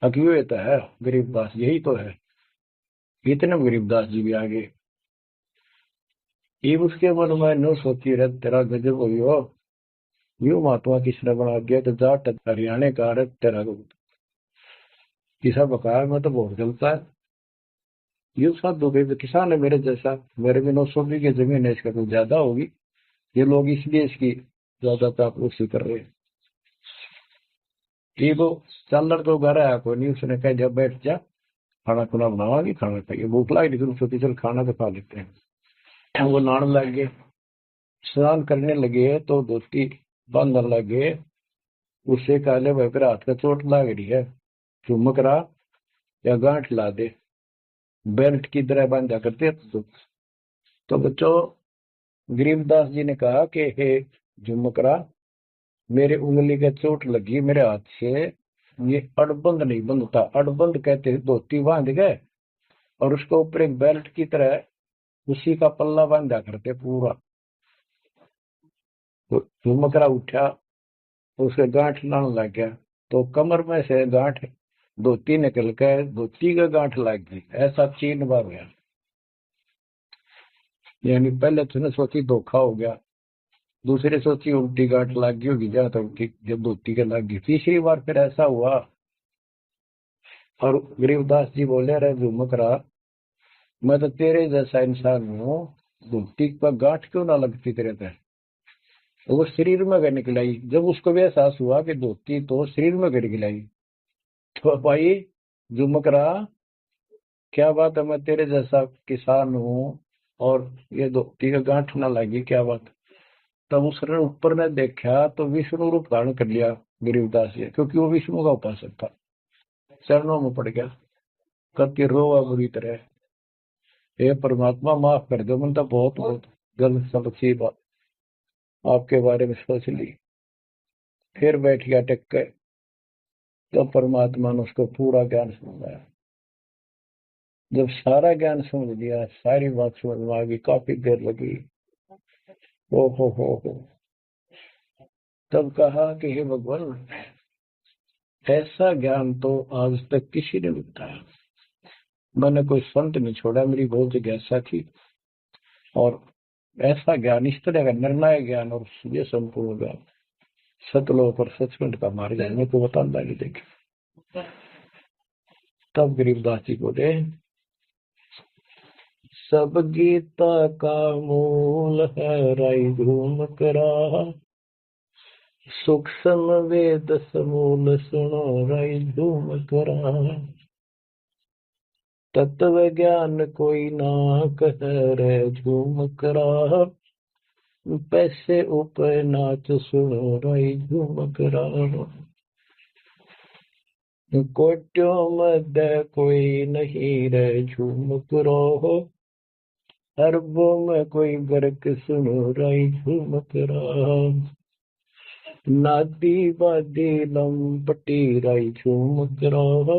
अक्यों ये तो है गरीबदास, यही तो है। इतने गरीबदास जी भी आगे। ये उसके मन में न सोची रहे तेरा गजब हुई हो, यू महात्मा किसने बना दिया, तो जाट हरियाणा का है तेरा किसा बकाया में तो बहुत चलता है। यू साधु के किसान है मेरे जैसा, मेरे भी 900 बीघे जमीन है, इसका तो ज्यादा होगी, ये लोग इसलिए इसकी ज्यादा चापलूसी कर रहे हैं। ये वो चालर तो घर आया कोई नहीं, उसने कहा जब बैठ जा, खाना खुना बनावागी, खाना खाइए, भूख लगी नहीं, तुम सोची चल खाना तो खा लेते हैं। वो नहाने लग गए, स्नान करने लगे तो धोती बांधने लगे। उससे कहले भाई फिर हाथ का चोट लाग रही है, चुमक रहा या गांठ ला दे, बेल्ट की तरह बांधा करते। तो बच्चों, गरीबदास जी ने कहा कि हे झुमकरा, मेरे उंगली के चोट लगी मेरे हाथ से, ये अड़बंद नहीं बंधता। अड़बंद कहते हैं धोती बांध गए और उसको ऊपर एक बेल्ट की तरह उसी का पल्ला बांधा करते पूरा। तो झुमकरा उठा, उसके गांठ लाने लग गया, तो कमर में से गांठ धोती निकल कर धोती का गांठ लग गई। ऐसा 3 बार हुआ। यानी पहले तूने सोची धोखा हो गया, दूसरे सोची उल्टी गांठ लग गई होगी, जहां तक जब धोती के लग गई, तीसरी बार फिर ऐसा हुआ। और गरीबदास जी बोले, रे झुमकरा, मैं तो तेरे जैसा इंसान हूँ, धोती पर गांठ क्यों ना लगती तेरे पे। तो वो शरीर में गड़ निकलाई। जब उसको भी एहसास हुआ कि धोती तो शरीर में गड़ गिलाई, तो भाई झुमकरा, क्या बात है, मैं तेरे जैसा किसान हूँ और ये धोती का गांठ ना लगी, क्या बात। तब उसने ऊपर ने देखा तो विष्णु रूप धारण कर लिया गरीबदास जी, क्योंकि वो विष्णु का उपासक था। चरणों में पड़ गया, करके रोवा बुरी तरह, हे परमात्मा माफ कर दो, मैंने तो बहुत बहुत गलत समझी बात आपके बारे में सोच ली। फिर बैठ गया टेक के, तो परमात्मा ने उसको पूरा ज्ञान समझाया। जब सारा ज्ञान समझ लिया, सारी बात समझ में आ गई, काफी देर लगी। ओ हो, तब कहा कि हे भगवान, ऐसा ज्ञान तो आज तक किसी ने नहीं बताया। मैंने कोई संत नहीं छोड़ा, मेरी बहुत जिज्ञासा थी, और ऐसा ज्ञान, इस तरह का निर्णायक ज्ञान और ये संपूर्ण ज्ञान, सतलोक और सचखंड का मार्ग है, मेरे को बताना नहीं देखे। तब गरीबदास जी बोले, सब गीता का मूल है राई धूम करा, सूक्ष्म वेद समूल सुनो राई धूम करा, तत्व ज्ञान कोई ना कह रे झूम करा, पैसे ऊपर नाच सुनो राई झूम करा, कोट्यों मध्य कोई नहीं रे झूम करो, अरबों में कोई गर्क सुनो राई झूम करा, नादी बादी लंपटी राई झूम करा,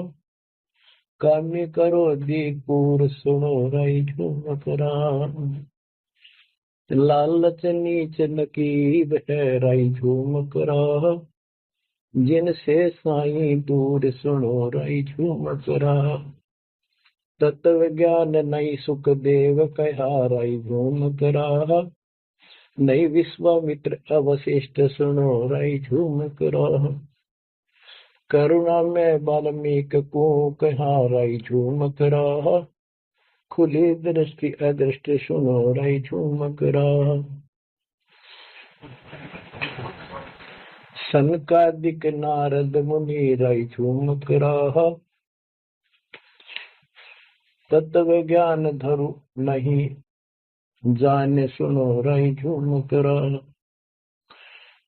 कामी करो दी कूर सुनो राई झूम करा, लालच नीच नकीब है राई झूम करा, जिनसे साईं दूर सुनो राई झूम करा, तत्व ज्ञान नहीं सुख देव कहा राई झूम करा, नहीं विश्वामित्र अवशिष्ट सुनो राई झूम करा, करुणा में वाल्मीक को कहा राई झूम करा, खुली दृष्टि अदृष्टि सुनो राई झूम करा, सनकादिक नारद मुनि राई झूम करा, तत्व ज्ञान धरु नहीं जाने सुनो राई झूम करा,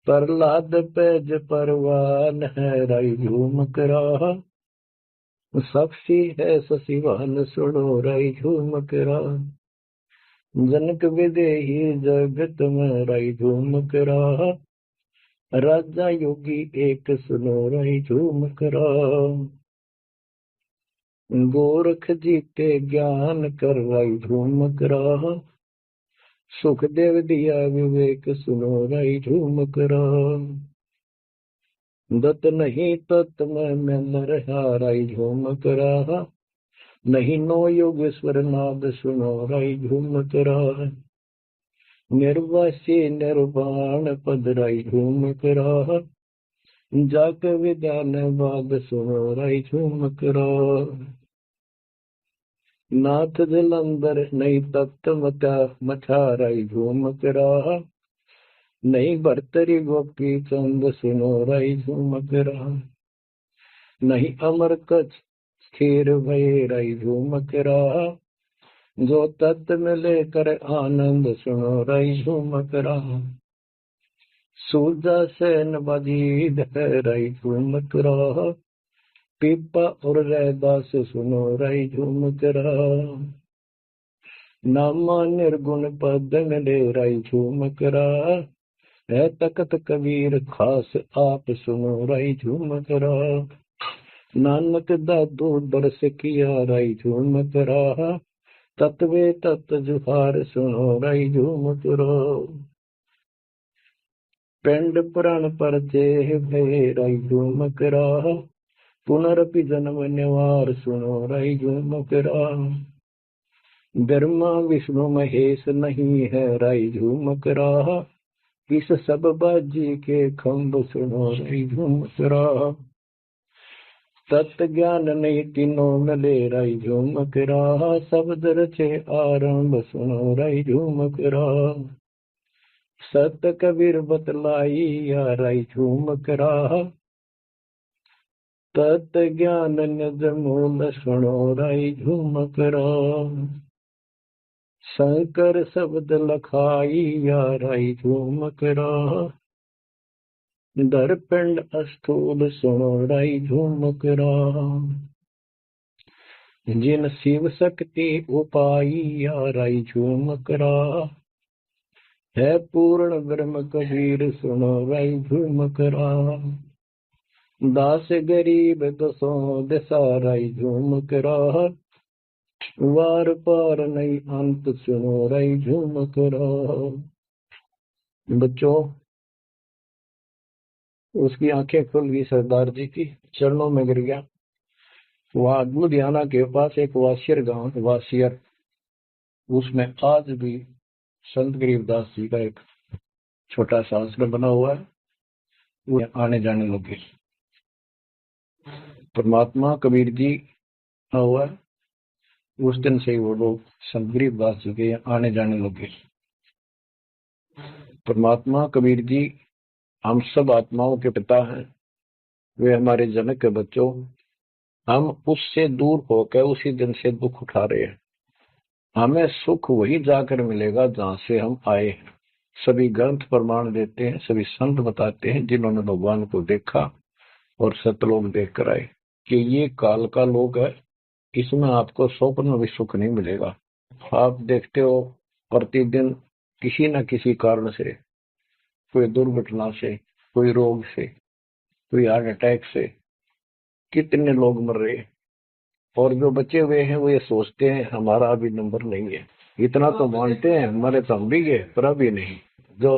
प्रहलाद पैज परवान है राई झूम करा, साक्षी है शशिवान सुनो राई झूम करा, जनक विदेही जगत में राई झूम करा, राजा योगी एक सुनो राई झूम करा, गोरख जीते ज्ञान कर राई झूम करा, सुखदेव दिया विवेक सुनो राई झूम करा, दत्त नहीं तत् में न रहा राई झूम करा, नहीं नो योगेश्वर नाद सुनो राई झूम करा, निर्वासी निर्वाण पद राई झूम करा, जाक विधान बाद सुनो राई झूम करा, नाथ जलंधर नहीं तत्त मथा मथा राई झूम करा, नहीं भरतरी गोपी चंद सुनो रई झूमक रहा, नहीं अमर कछ स्थिर भय रई झूमक रहा, जो तत्व में लेकर आनंद सुनो रई झूमक रहा, सूजा सेन बजीद है रई झूमक रहा, पीपा और रैदास सुनो रई झूमक रहा, नामा निर्गुण पद में ले रई झूमक रहा, है तकत कबीर खास आप सुनो रई झूमक रहा, नानक दादू दरस किया रई झूमक रहा, तत्वे तत् जुहार सुनो रई झूमक रहा, पिंड पुराण पर जे भय रई झूमक रहा, पुनरपि जन्म निवार सुनो रई झूमक रहा, ब्रह्मा विष्णु महेश नहीं है रई झूमक रहा, किस सब बाजी के खंभ सुनो रई झूमक रहा, तत्व ज्ञान नहीं तीनों मिले रई झूमक रहा, शब्द रचे आरंभ सुनो रई झूमक रहा, सत कबीर बतलाई या रई झूमक रहा, तत् ज्ञान निज मूल सुनो रई झूमक रहा, शंकर शब्द लखाई या रई झूमक रहा, दरपिंड अस्थूल सुनो रई झूमक रहा, जिन शिव शक्ति उपाई या रई झूमक रहा, है पूर्ण ब्रह्म कबीर सुनो रई झूमक रहा, दास गरीब दसों दिशा रई झूमक रहा, वार पार नहीं अंत सुनो रई झूमक रहा। बच्चों, उसकी आंखें खुल गई सरदार जी की, चरणों में गिर गया। वहां लुधियाना के पास एक वासियर गांव, वासियर, उसमें आज भी संत गरीबदास जी का एक छोटा सा आश्रम बना हुआ है। वो आने जाने लगे। परमात्मा कबीर जी हुआ है, उस दिन से वो लोग संत गरीबदास जी के आने जाने लगे। परमात्मा कबीर जी हम सब आत्माओं के पिता हैं, वे हमारे जनक के बच्चों। हम उससे दूर होकर उसी दिन से दुख उठा रहे हैं। हमें सुख वही जाकर मिलेगा जहां से हम आए हैं। सभी ग्रंथ प्रमाण देते हैं, सभी संत बताते हैं जिन्होंने भगवान को देखा और सतलोक देख कर आए कि ये काल का लोक है, इसमें आपको स्वप्न में भी सुख नहीं मिलेगा। आप देखते हो प्रतिदिन किसी न किसी कारण से, कोई दुर्घटना से, कोई रोग से, कोई हार्ट अटैक से कितने लोग मर रहे हैं, और जो बचे हुए हैं वो ये सोचते हैं हमारा अभी नंबर नहीं है। इतना तो मानते हैं हमारे तो हम भी गए, पर अभी नहीं। जो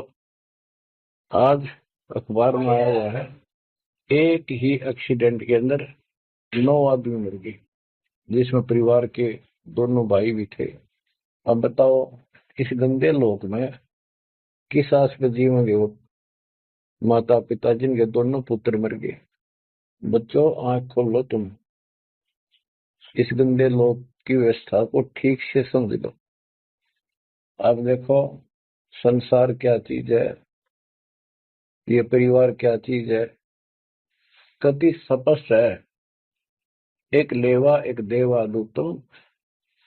आज अखबार में आया हुआ है, एक ही एक्सीडेंट के अंदर 9 आदमी मर गए, जिसमें परिवार के दोनों भाई भी थे। अब बताओ इस गंदे लोक में किस आस पे जीवेंगे वो माता पिता जिनके दोनों पुत्र मर गए। बच्चों, आंख खोलो, तुम इस गंदे लोक की व्यवस्था को ठीक से समझ लो। अब देखो संसार क्या चीज है, ये परिवार क्या चीज है, कति स्पष्ट है। एक लेवा एक देवा दूतम,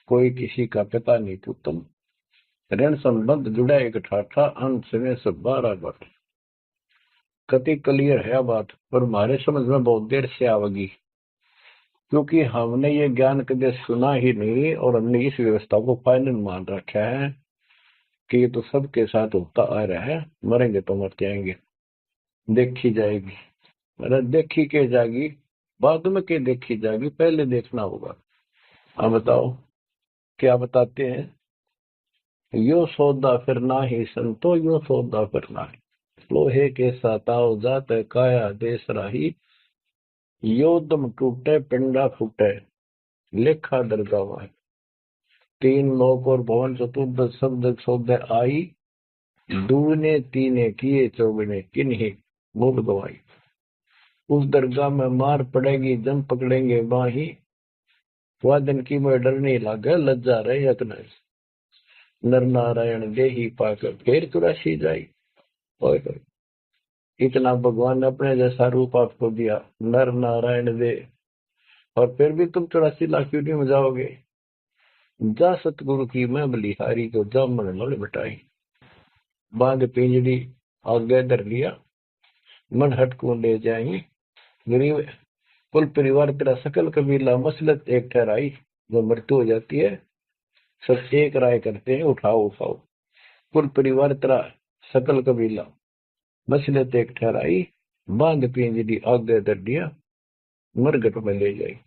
कोई किसी का पिता नहीं पूतम, ऋण संबंध जुड़ा एक ठाठा, अंत में सब 12 बट। कति क्लियर है बात, पर हमारे समझ में बहुत देर से आवेगी, क्योंकि हमने ये ज्ञान कभी सुना ही नहीं और हमने इस व्यवस्था को फाइनल मान रखा है कि ये तो सबके साथ होता आ रहा है, मरेंगे तो मर जाएंगे, देखी जाएगी। अरे देखी के जाएगी, बाद में के देखी जाएगी, पहले देखना होगा। अब बताओ क्या बताते हैं, यो सौदा फिर ना ही संतो, यो सौदा फिर ना ही, लोहे के साथ आओ जात काया देश राही, यो दम टूटे पिंडा फूटे, लेखा दरगावा है। 3 लोक और भवन चतुर्दश शब्द सौदे आई, दूने तीने किए चौगने किन्हीं मूल गवाई। उस दरगाह में मार पड़ेगी जम पकड़ेंगे बाही, वह दिन की में डर नहीं लागे लज्जा रहे यत्न, नर नारायण देही पाकर फिर 84 जाई। ओए होए, इतना भगवान ने अपने जैसा रूप आपको दिया, नर नारायण दे, और फिर भी तुम 84 लाख यूनिट में जाओगे। जा सतगुरु की मैं बलिहारी को जा मन मल मिटाई। बांध पिंजड़ी आगे धर लिया, मन हट को ले जाई। गरीब कुल परिवार तेरा सकल कबीला मसलत एक ठहराई। जो मृत्यु हो जाती है सब एक राय करते हैं, उठाओ उठाओ। कुल परिवार तेरा सकल कबीला मसलत एक ठहराई। बांध पिंजड़ी आगे धर दिया, मरघट में ले जाई।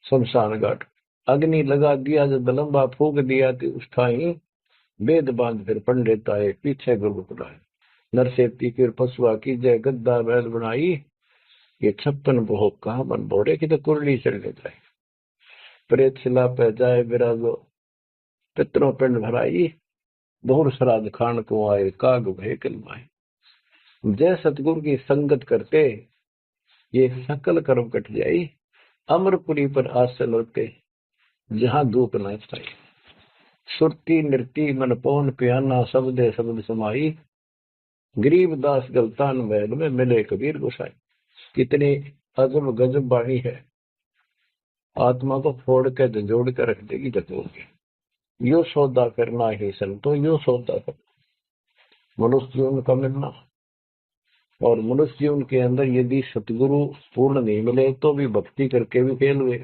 शमशान घाट अग्नि लगा दिया, जब लंबा फूक दिया तो उस ठाई। वेद बांध फिर पंडित आए, पीछे गुरु बुलाए। नरसेती फिर पशुआ की जय, गद्दा बैल बनाई। ये 56 भोग कहा मन भोरे की तो कुरली चढ़ जाए। प्रेत शिला पे जाए विराजो, पितरों पिंड भराई। बहुर श्राद्ध खान को आए, काग भय कलमाए। जय सतगुरु की संगत करते, ये सकल कर्म कट जाई। अमरपुरी पर आसन होते, जहां धूप न छाई। सुरती नृती मन पवन पियाना, शब्दे शब्द समाई। गरीब दास गलतान महल में मिले कबीर गोसाई। कितनी अजब गजब बाणी है, आत्मा को फोड़ के झंझोड़ के रख देगी जतोड़ के। यो सौदा करना ही संतो, यो सौदा करना मनुष्य जीवन का मिलना। और मनुष्य जीवन के अंदर यदि सतगुरु पूर्ण नहीं मिले तो भी भक्ति करके भी फेल हुए।